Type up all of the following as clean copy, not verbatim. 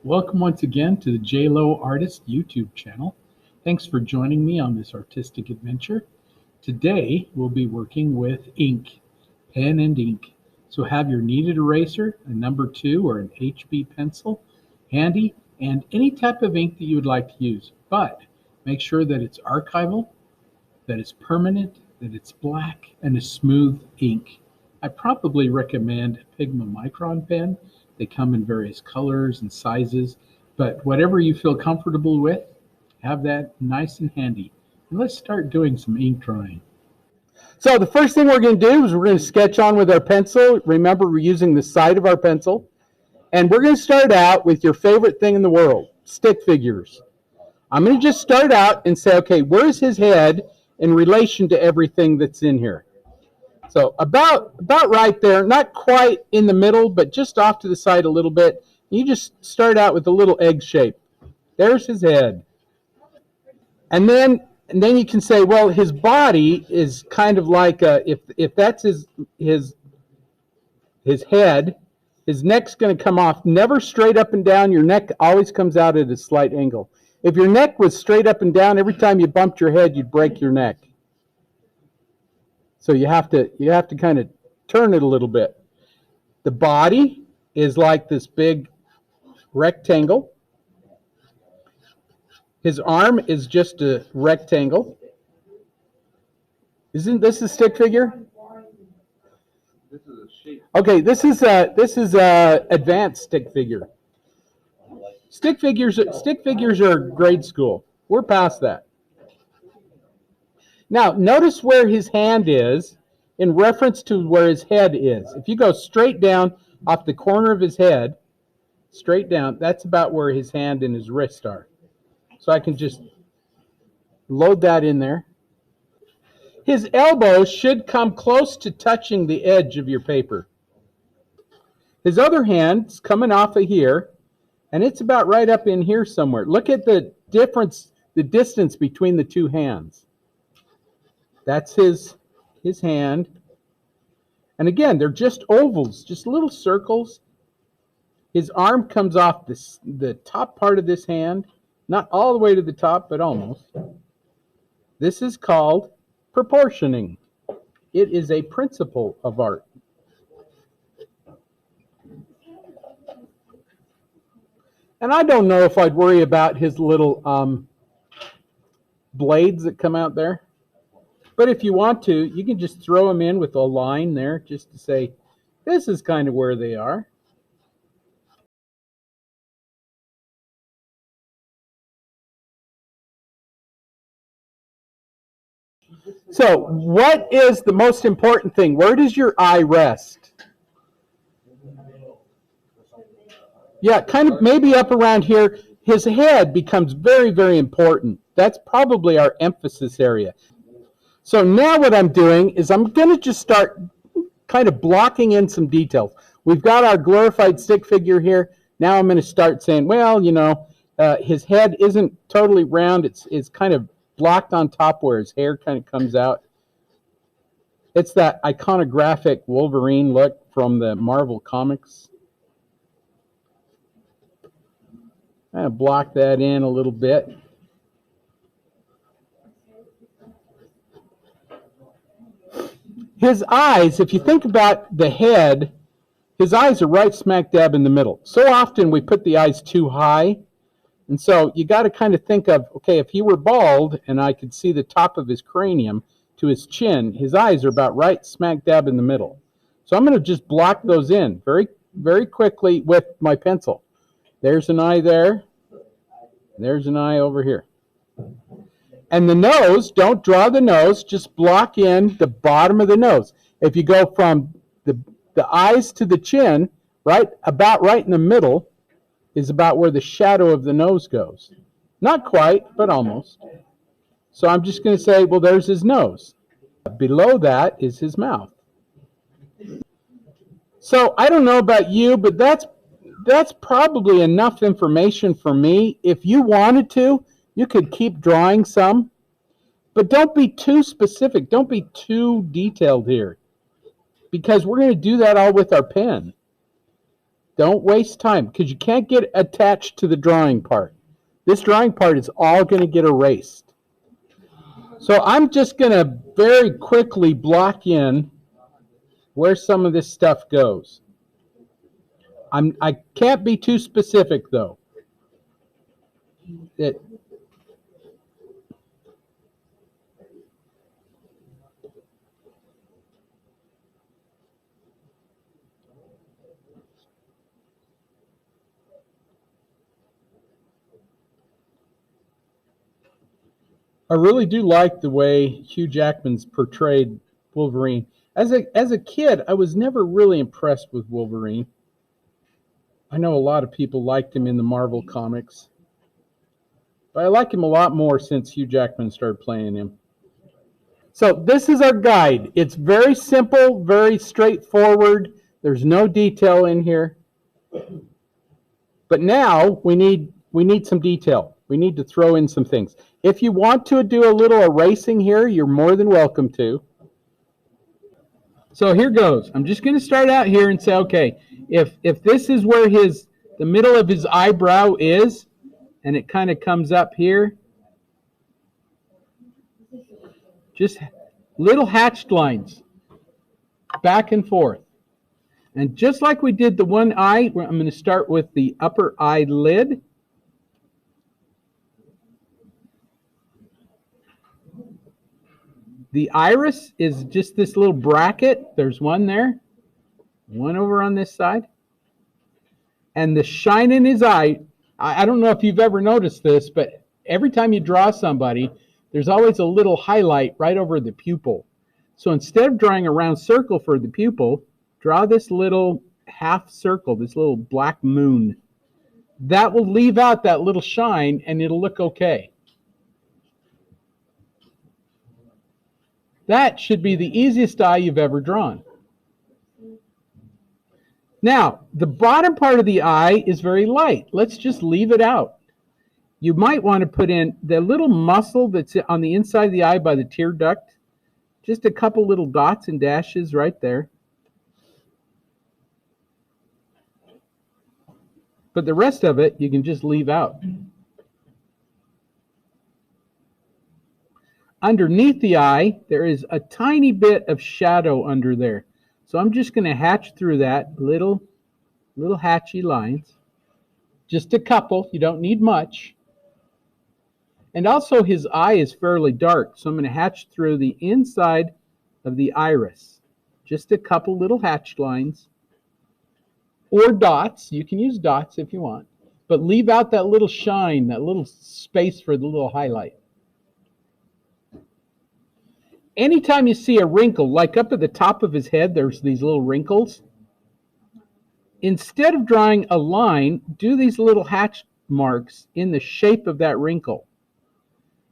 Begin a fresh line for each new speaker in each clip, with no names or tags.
Welcome once again to the J Lowe Artist YouTube channel. Thanks for joining me on this artistic adventure. Today we'll be working with ink, pen and ink. So have your kneaded eraser, a number 2 or an HB pencil handy, and any type of ink that you would like to use. But make sure that it's archival, that it's permanent, that it's black, and a smooth ink. I probably recommend a Pigma Micron pen. They come in various colors and sizes, but whatever you feel comfortable with, have that nice and handy. And let's start doing some ink drawing.
So the first thing we're going to do is we're going to sketch on with our pencil. Remember, we're using the side of our pencil. And we're going to start out with your favorite thing in the world, stick figures. I'm going to just start out and say, okay, where's his head in relation to everything that's in here? So about right there, not quite in the middle, but just off to the side a little bit. You just start out with a little egg shape. There's his head. And then you can say, well, his body is kind of like if that's his head, his neck's going to come off never straight up and down. Your neck always comes out at a slight angle. If your neck was straight up and down, every time you bumped your head, you'd break your neck. So you have to kind of turn it a little bit. The body is like this big rectangle. His arm is just a rectangle. Isn't this a stick figure?
This is a shape.
Okay, this is a advanced stick figure. Stick figures are grade school. We're past that. Now, notice where his hand is in reference to where his head is. If you go straight down off the corner of his head, straight down, that's about where his hand and his wrist are. So I can just load that in there. His elbow should come close to touching the edge of your paper. His other hand's coming off of here, and it's about right up in here somewhere. Look at the difference, the distance between the two hands. That's his hand. And again, they're just ovals, just little circles. His arm comes off the top part of this hand, not all the way to the top, but almost. This is called proportioning. It is a principle of art. And I don't know if I'd worry about his little blades that come out there. But if you want to, you can just throw them in with a line there just to say, this is kind of where they are. So what is the most important thing? Where does your eye rest? Yeah, kind of maybe up around here. His head becomes very, very important. That's probably our emphasis area. So now what I'm doing is I'm going to just start kind of blocking in some details. We've got our glorified stick figure here. Now I'm going to start saying, well, you know, his head isn't totally round. It's kind of blocked on top where his hair kind of comes out. It's that iconographic Wolverine look from the Marvel comics. Kind of block that in a little bit. His eyes, if you think about the head, his eyes are right smack dab in the middle. So often we put the eyes too high. And so you got to kind of think of, okay, if he were bald and I could see the top of his cranium to his chin, his eyes are about right smack dab in the middle. So I'm going to just block those in very, very quickly with my pencil. There's an eye there. There's an eye over here. And the nose, don't draw the nose, just block in the bottom of the nose. If you go from the eyes to the chin, about right in the middle is about where the shadow of the nose goes. Not quite, but almost. So I'm just going to say, well, there's his nose. Below that is his mouth. So I don't know about you, but that's probably enough information for me. If you wanted to, you could keep drawing some, but don't be too specific. Don't be too detailed here, because we're going to do that all with our pen. Don't waste time, because you can't get attached to the drawing part. This drawing part is all going to get erased. So I'm just going to very quickly block in where some of this stuff goes. I can't be too specific, though. I really do like the way Hugh Jackman's portrayed Wolverine. As a kid, I was never really impressed with Wolverine. I know a lot of people liked him in the Marvel comics, but I like him a lot more since Hugh Jackman started playing him. So this is our guide. It's very simple, very straightforward. There's no detail in here. But now we need some detail. We need to throw in some things. If you want to do a little erasing here, you're more than welcome to. So here goes. I'm just going to start out here and say, okay, if this is where the middle of his eyebrow is, and it kind of comes up here, just little hatched lines, back and forth. And just like we did the one eye, I'm going to start with the upper eyelid. The iris is just this little bracket. There's one there, one over on this side. And the shine in his eye, I don't know if you've ever noticed this, but every time you draw somebody, there's always a little highlight right over the pupil. So instead of drawing a round circle for the pupil, draw this little half circle, this little black moon. That will leave out that little shine, and it'll look okay. That should be the easiest eye you've ever drawn. Now, the bottom part of the eye is very light. Let's just leave it out. You might want to put in the little muscle that's on the inside of the eye by the tear duct. Just a couple little dots and dashes right there. But the rest of it, you can just leave out. Underneath the eye, there is a tiny bit of shadow under there. So I'm just going to hatch through that little hatchy lines. Just a couple. You don't need much. And also his eye is fairly dark, so I'm going to hatch through the inside of the iris. Just a couple little hatched lines. Or dots. You can use dots if you want. But leave out that little shine, that little space for the little highlight. Anytime you see a wrinkle, like up at the top of his head, there's these little wrinkles. Instead of drawing a line, do these little hatch marks in the shape of that wrinkle.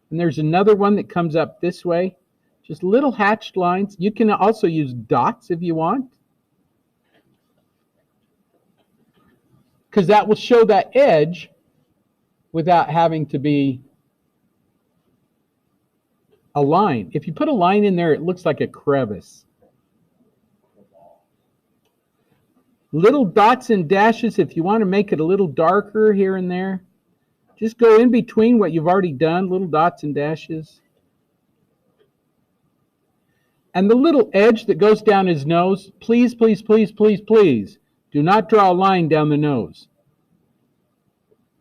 And there's another one that comes up this way. Just little hatched lines. You can also use dots if you want, because that will show that edge without having to be a line. If you put a line in there, it looks like a crevice. Little dots and dashes, if you want to make it a little darker here and there, just go in between what you've already done, little dots and dashes. And the little edge that goes down his nose, please, please, please, please, please, do not draw a line down the nose.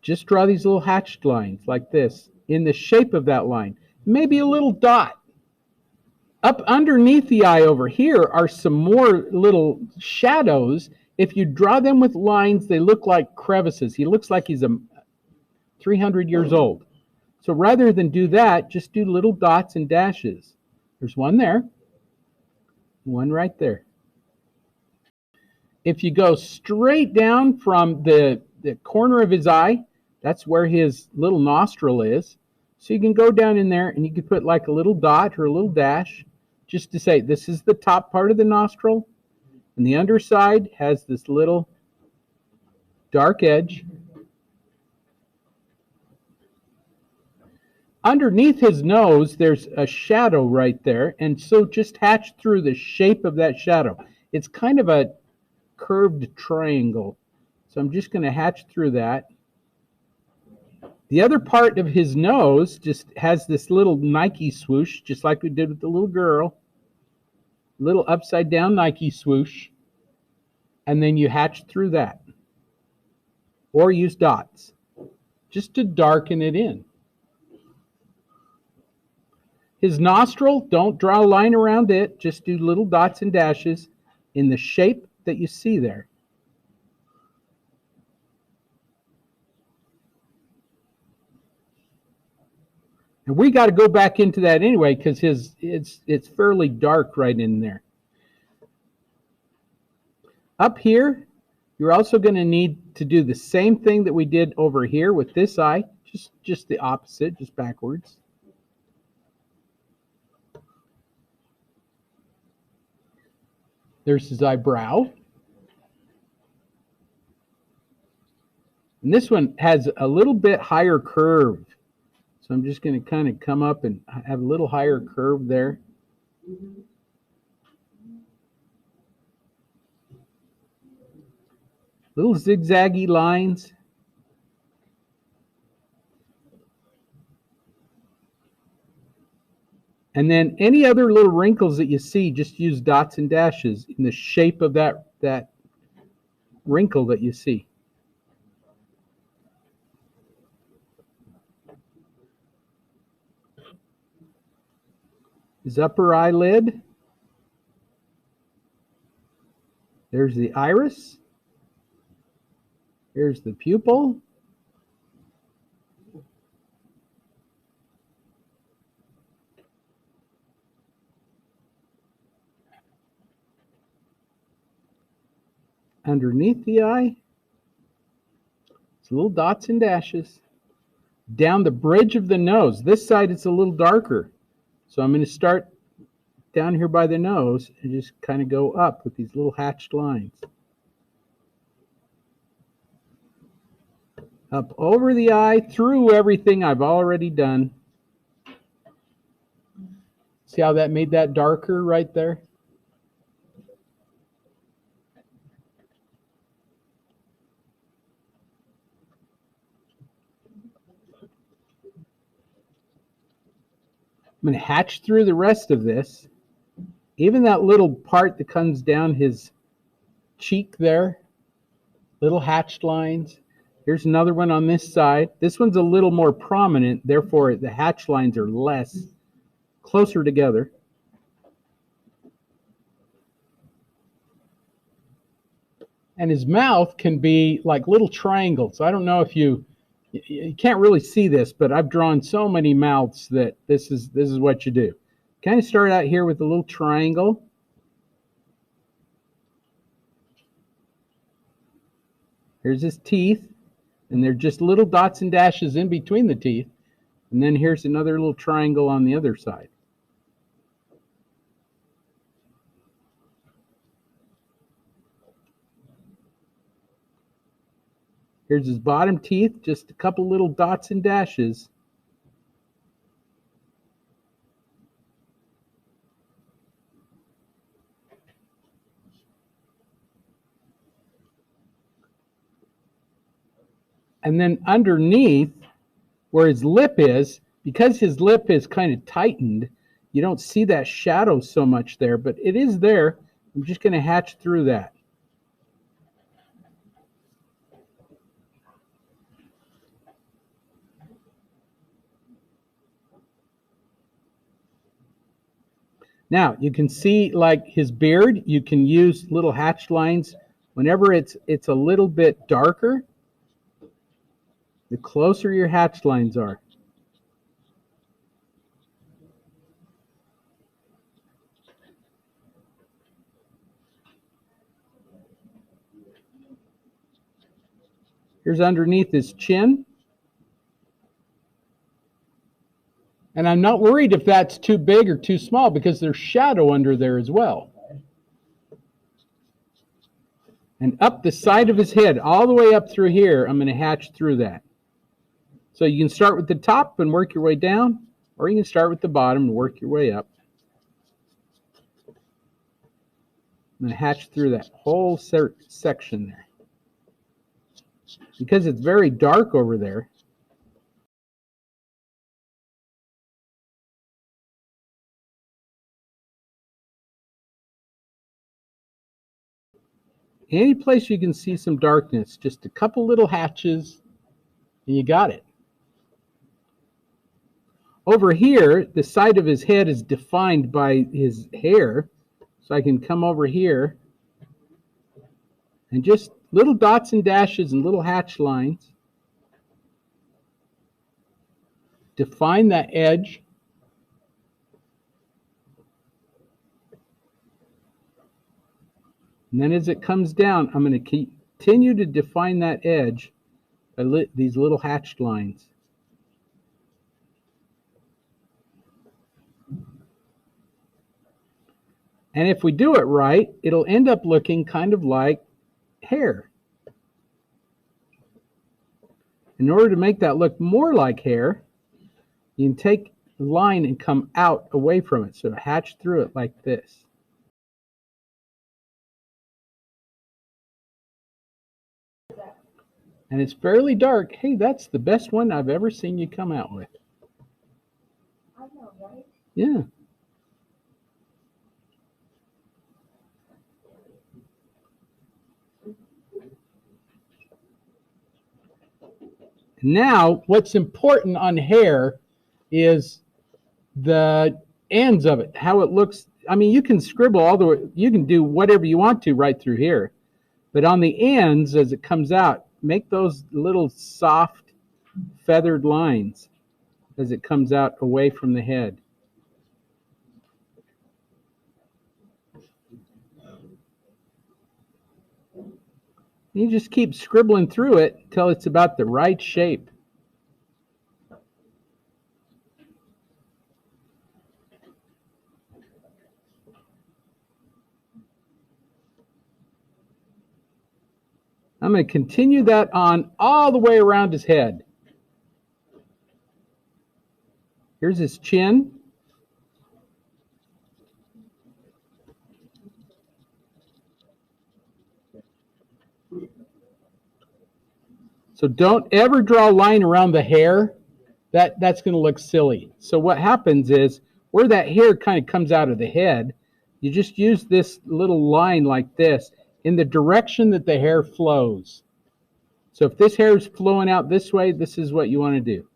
Just draw these little hatched lines like this in the shape of that line. Maybe a little dot. Up underneath the eye over here are some more little shadows. If you draw them with lines, they look like crevices. He looks like he's 300 years old. So rather than do that, just do little dots and dashes. There's one there, one right there. If you go straight down from the corner of his eye, that's where his little nostril is. So you can go down in there and you can put like a little dot or a little dash just to say this is the top part of the nostril, and the underside has this little dark edge. Underneath his nose, there's a shadow right there, and so just hatch through the shape of that shadow. It's kind of a curved triangle. So I'm just going to hatch through that. The other part of his nose just has this little Nike swoosh, just like we did with the little girl. Little upside down Nike swoosh. And then you hatch through that. Or use dots, just to darken it in. His nostril, don't draw a line around it, just do little dots and dashes in the shape that you see there. And we got to go back into that anyway because it's fairly dark right in there. Up here, you're also going to need to do the same thing that we did over here with this eye, just the opposite, just backwards. There's his eyebrow. And this one has a little bit higher curve. So I'm just going to kind of come up and have a little higher curve there. Little zigzaggy lines. And then any other little wrinkles that you see, just use dots and dashes in the shape of that wrinkle that you see. His upper eyelid. There's the iris. Here's the pupil. Underneath the eye, it's little dots and dashes. Down the bridge of the nose. This side it's a little darker. So I'm going to start down here by the nose and just kind of go up with these little hatched lines. Up over the eye, through everything I've already done. See how that made that darker right there? I'm going to hatch through the rest of this. Even that little part that comes down his cheek there, little hatched lines. Here's another one on this side. This one's a little more prominent, therefore the hatch lines are less, closer together. And his mouth can be like little triangles. I don't know if you can't really see this, but I've drawn so many mouths that this is what you do. Kind of start out here with a little triangle. Here's his teeth, and they're just little dots and dashes in between the teeth. And then here's another little triangle on the other side. Here's his bottom teeth, just a couple little dots and dashes. And then underneath, where his lip is, because his lip is kind of tightened, you don't see that shadow so much there, but it is there. I'm just going to hatch through that. Now, you can see like his beard, you can use little hatched lines. Whenever it's a little bit darker, the closer your hatched lines are. Here's underneath his chin. And I'm not worried if that's too big or too small because there's shadow under there as well. And up the side of his head, all the way up through here, I'm going to hatch through that. So you can start with the top and work your way down, or you can start with the bottom and work your way up. I'm going to hatch through that whole section there. because it's very dark over there. Any place you can see some darkness, just a couple little hatches, and you got it. Over here, the side of his head is defined by his hair, so I can come over here and just little dots and dashes and little hatch lines. Define that edge. And then as it comes down, I'm going to continue to define that edge by these little hatched lines. And if we do it right, it'll end up looking kind of like hair. In order to make that look more like hair, you can take the line and come out away from it. So hatch through it like this. And it's fairly dark. Hey, that's the best one I've ever seen you come out with.
I know, right?
Yeah. Now, what's important on hair is the ends of it, how it looks. I mean, you can scribble all the way, you can do whatever you want to right through here. But on the ends, as it comes out, make those little soft feathered lines as it comes out away from the head. You just keep scribbling through it until it's about the right shape. I'm going to continue that on all the way around his head. Here's his chin. So don't ever draw a line around the hair. That's going to look silly. So what happens is, where that hair kind of comes out of the head, you just use this little line like this in the direction that the hair flows. So if this hair is flowing out this way, this is what you want to do.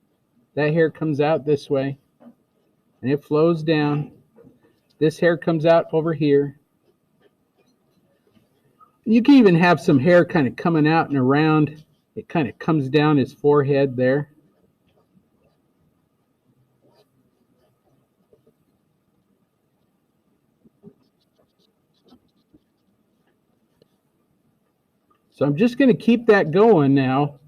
That hair comes out this way, and it flows down. This hair comes out over here. You can even have some hair kind of coming out and around. It kind of comes down his forehead there. So I'm just going to keep that going now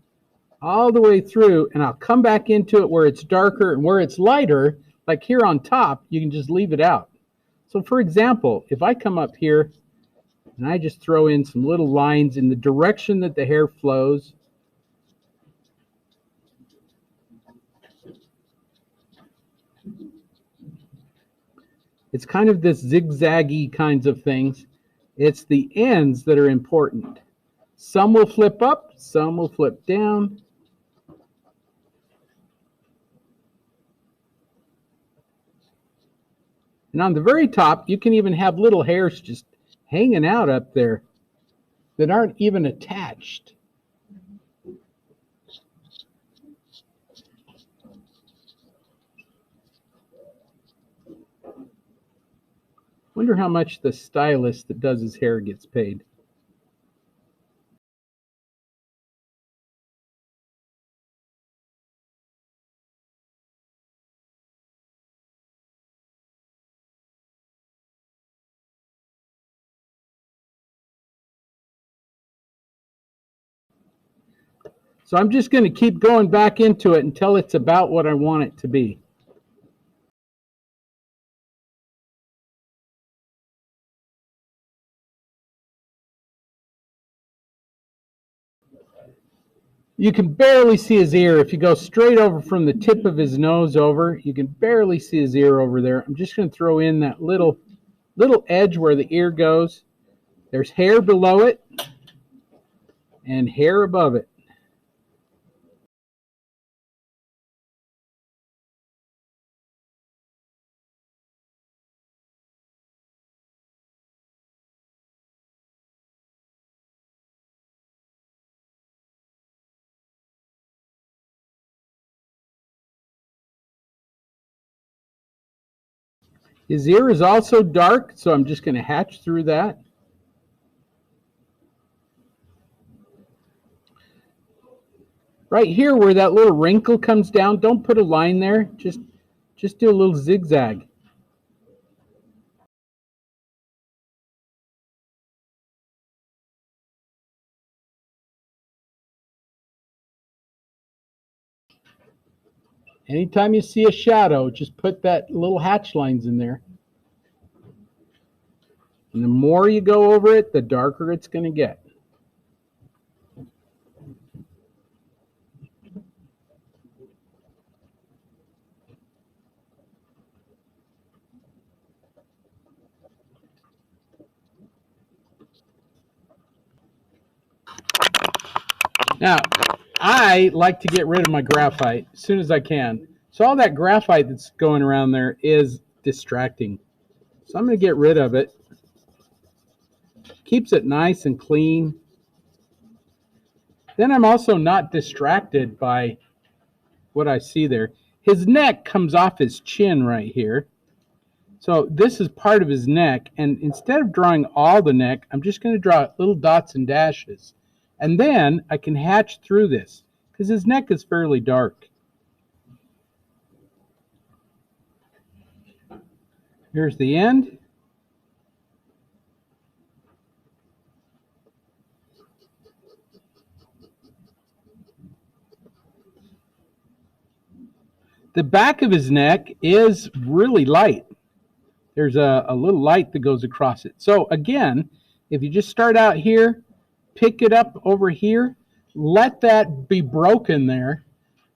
all the way through, and I'll come back into it where it's darker, and where it's lighter, like here on top, you can just leave it out. So for example, if I come up here and I just throw in some little lines in the direction that the hair flows, it's kind of this zigzaggy kinds of things. It's the ends that are important. Some will flip up, some will flip down. And on the very top, you can even have little hairs just hanging out up there that aren't even attached. Wonder how much the stylist that does his hair gets paid. So I'm just going to keep going back into it until it's about what I want it to be. You can barely see his ear. If you go straight over from the tip of his nose over, you can barely see his ear over there. I'm just going to throw in that little edge where the ear goes. There's hair below it and hair above it. His ear is also dark, so I'm just going to hatch through that. Right here where that little wrinkle comes down, don't put a line there. Just do a little zigzag. Anytime you see a shadow, just put that little hatch lines in there. And the more you go over it, the darker it's going to get. Now, I like to get rid of my graphite as soon as I can. So all that graphite that's going around there is distracting. So I'm going to get rid of it. Keeps it nice and clean. Then I'm also not distracted by what I see there. His neck comes off his chin right here. So this is part of his neck. And instead of drawing all the neck, I'm just going to draw little dots and dashes. And then I can hatch through this because his neck is fairly dark. Here's the end. The back of his neck is really light. There's a little light that goes across it. So again, if you just start out here, pick it up over here, let that be broken there,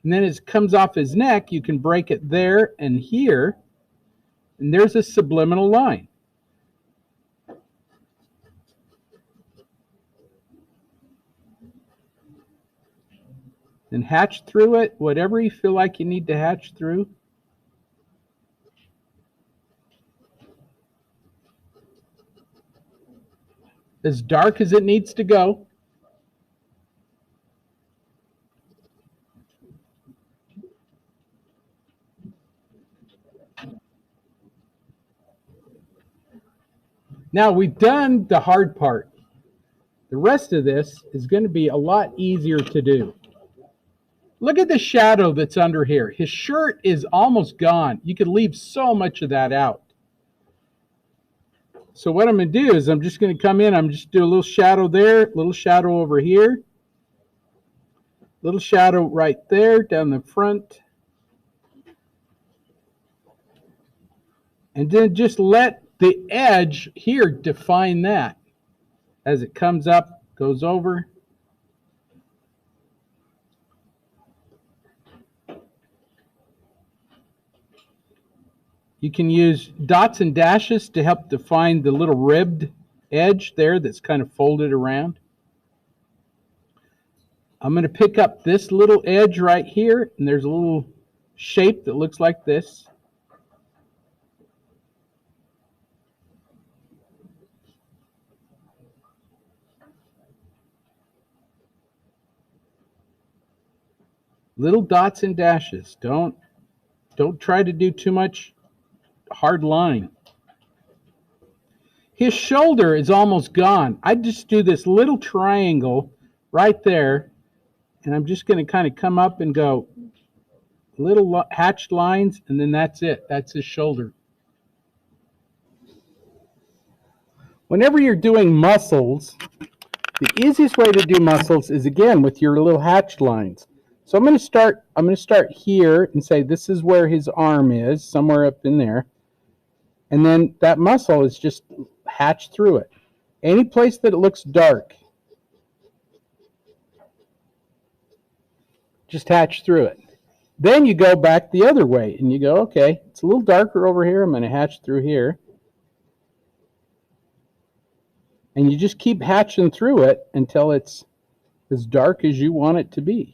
and then as it comes off his neck, you can break it there and here, and there's a subliminal line. And hatch through it, whatever you feel like you need to hatch through. As dark as it needs to go. Now we've done the hard part. The rest of this is going to be a lot easier to do. Look at the shadow that's under here. His shirt is almost gone. You could leave so much of that out. So what I'm going to do is I'm just going to come in. I'm just do a little shadow there, little shadow over here, little shadow right there down the front. And then just let the edge here define that. As it comes up, goes over. You can use dots and dashes to help define the little ribbed edge there that's kind of folded around. I'm going to pick up this little edge right here, and there's a little shape that looks like this. Little dots and dashes. Don't try to do too much hard line. His shoulder is almost gone. I just do this little triangle right there, and I'm just going to kind of come up and go little hatched lines, and then that's it. That's his shoulder. Whenever you're doing muscles, the easiest way to do muscles is again with your little hatched lines. So I'm going to start here and say this is where his arm is, somewhere up in there. And then that muscle is just hatched through it. Any place that it looks dark, just hatch through it. Then you go back the other way and you go, okay, it's a little darker over here. I'm going to hatch through here. And you just keep hatching through it until it's as dark as you want it to be.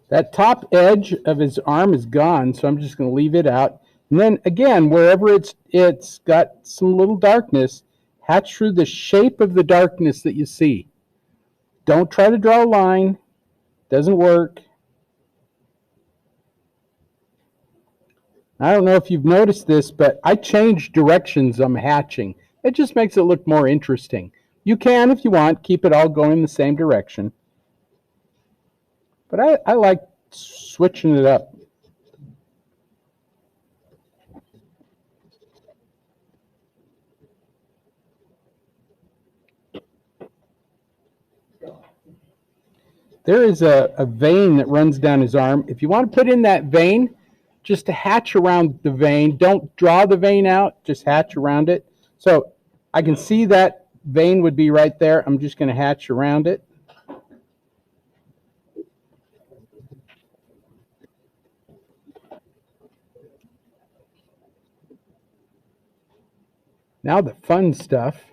That top edge of his arm is gone, so I'm just going to leave it out. And then again, wherever it's got some little darkness, hatch through the shape of the darkness that you see. Don't try to draw a line. Doesn't work. I don't know if you've noticed this, but I change directions I'm hatching. It just makes it look more interesting. You can, if you want, keep it all going in the same direction. But I like switching it up. There is a vein that runs down his arm. If you want to put in that vein, just to hatch around the vein, don't draw the vein out, just hatch around it. So I can see that vein would be right there. I'm just going to hatch around it. Now the fun stuff.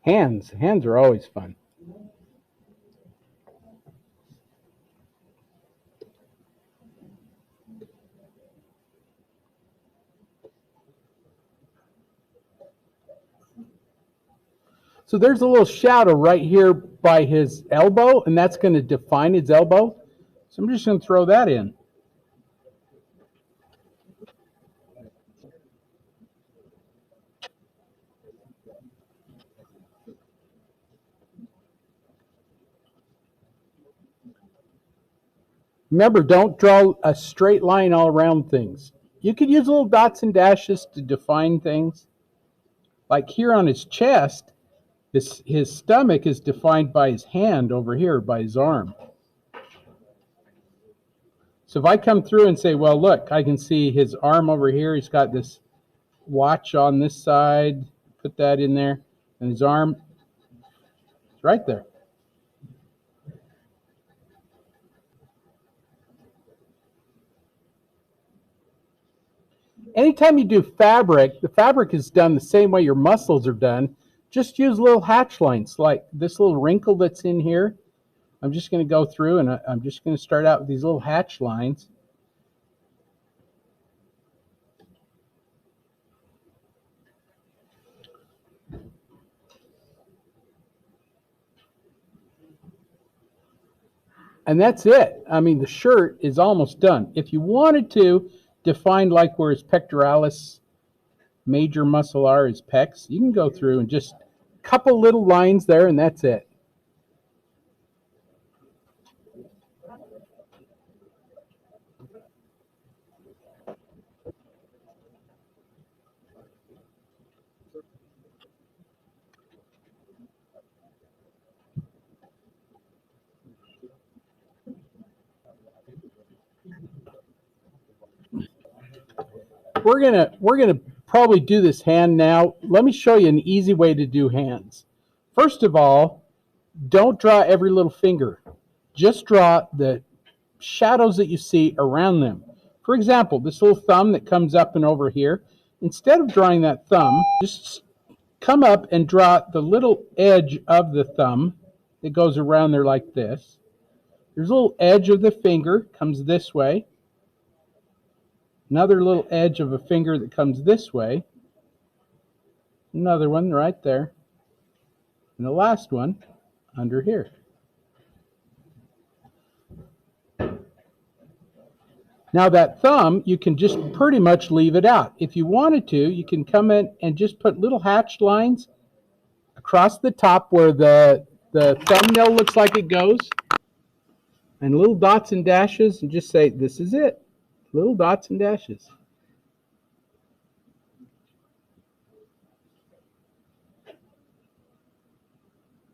Hands. Hands are always fun. So there's a little shadow right here by his elbow, and that's going to define his elbow. So I'm just going to throw that in. Remember, don't draw a straight line all around things. You could use little dots and dashes to define things. Like here on his chest, his stomach is defined by his hand over here, by his arm. So if I come through and say, well, look, I can see his arm over here. He's got this watch on this side. Put that in there. And his arm is right there. Anytime you do fabric, the fabric is done the same way your muscles are done. Just use little hatch lines, like this little wrinkle that's in here. I'm just going to go through and I'm just going to start out with these little hatch lines. And that's it. I mean, the shirt is almost done. If you wanted to define like where his pectoralis major muscle are, his pecs, you can go through and just a couple little lines there, and that's it. We're gonna probably do this hand now. Let me show you an easy way to do hands. First of all, don't draw every little finger. Just draw the shadows that you see around them. For example, this little thumb that comes up and over here, instead of drawing that thumb, just come up and draw the little edge of the thumb that goes around there like this. There's a little edge of the finger, comes this way. Another little edge of a finger that comes this way. Another one right there. And the last one under here. Now that thumb, you can just pretty much leave it out. If you wanted to, you can come in and just put little hatched lines across the top where the thumbnail looks like it goes. And little dots and dashes, and just say, this is it. Little dots and dashes.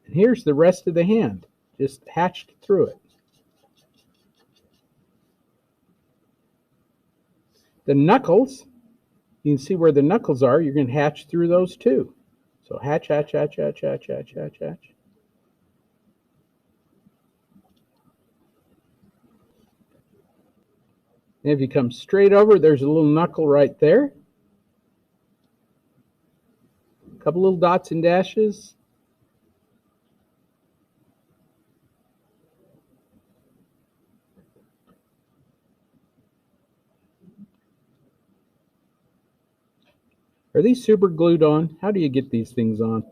And here's the rest of the hand, just hatched through it. The knuckles, you can see where the knuckles are. You're going to hatch through those too. So hatch, hatch, hatch, hatch, hatch, hatch, hatch, hatch. And if you come straight over, there's a little knuckle right there. A couple little dots and dashes. Are these super glued on? How do you get these things on?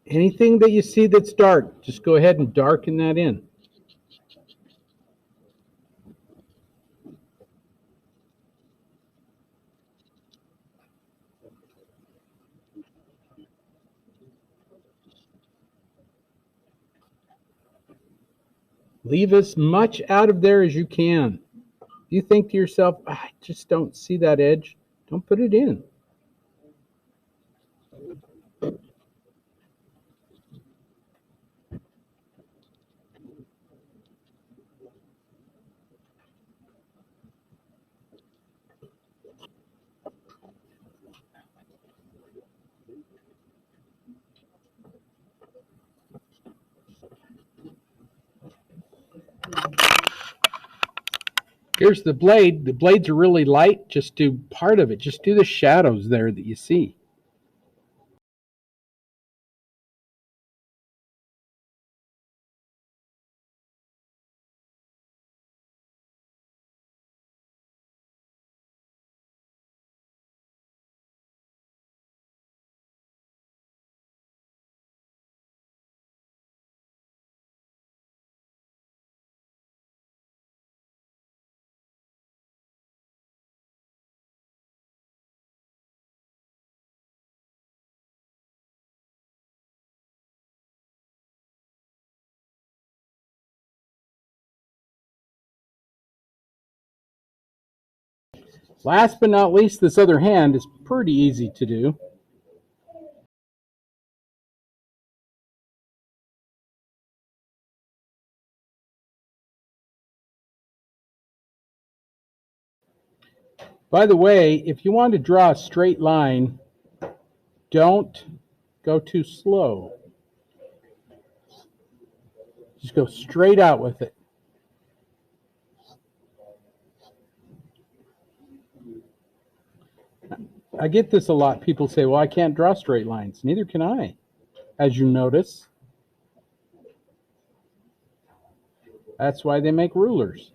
Anything that you see that's dark, just go ahead and darken that in. Leave as much out of there as you can. If you think to yourself, I just don't see that edge, don't put it in. Here's the blade. The blades are really light. Just do part of it. Just do the shadows there that you see. Last but not least, this other hand is pretty easy to do. By the way, if you want to draw a straight line, don't go too slow. Just go straight out with it. I get this a lot. People say, well, I can't draw straight lines. Neither can I, as you notice. That's why they make rulers.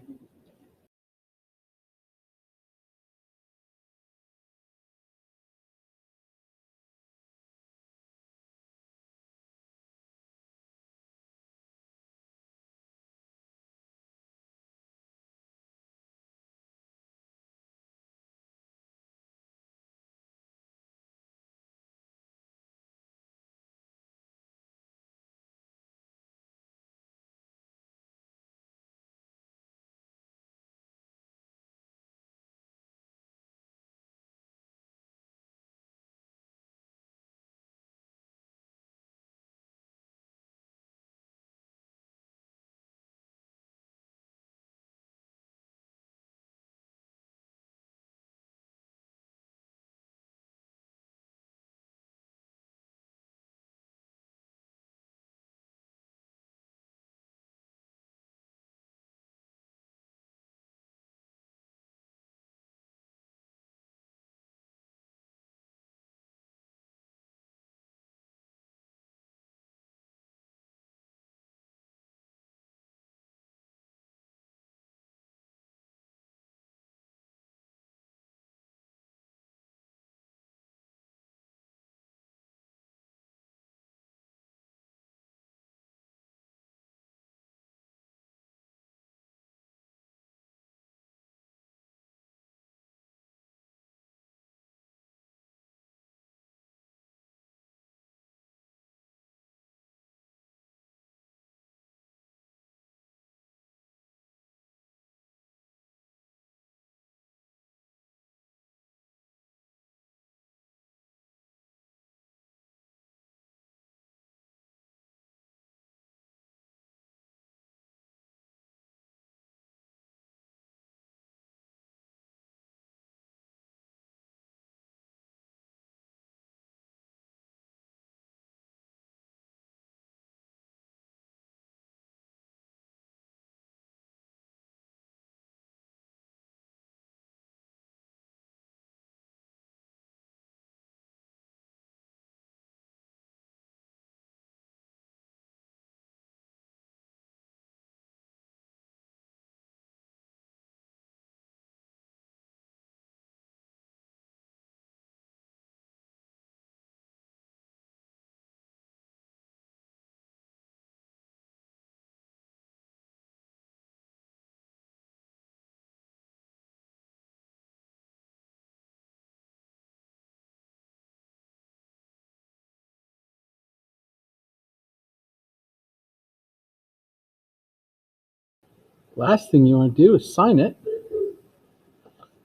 Last thing you want to do is sign it.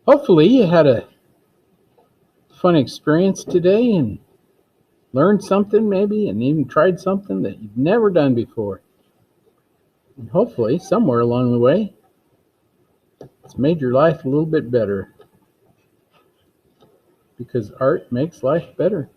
Hopefully you had a fun experience today and learned something maybe, and even tried something that you've never done before. And hopefully somewhere along the way it's made your life a little bit better, because art makes life better.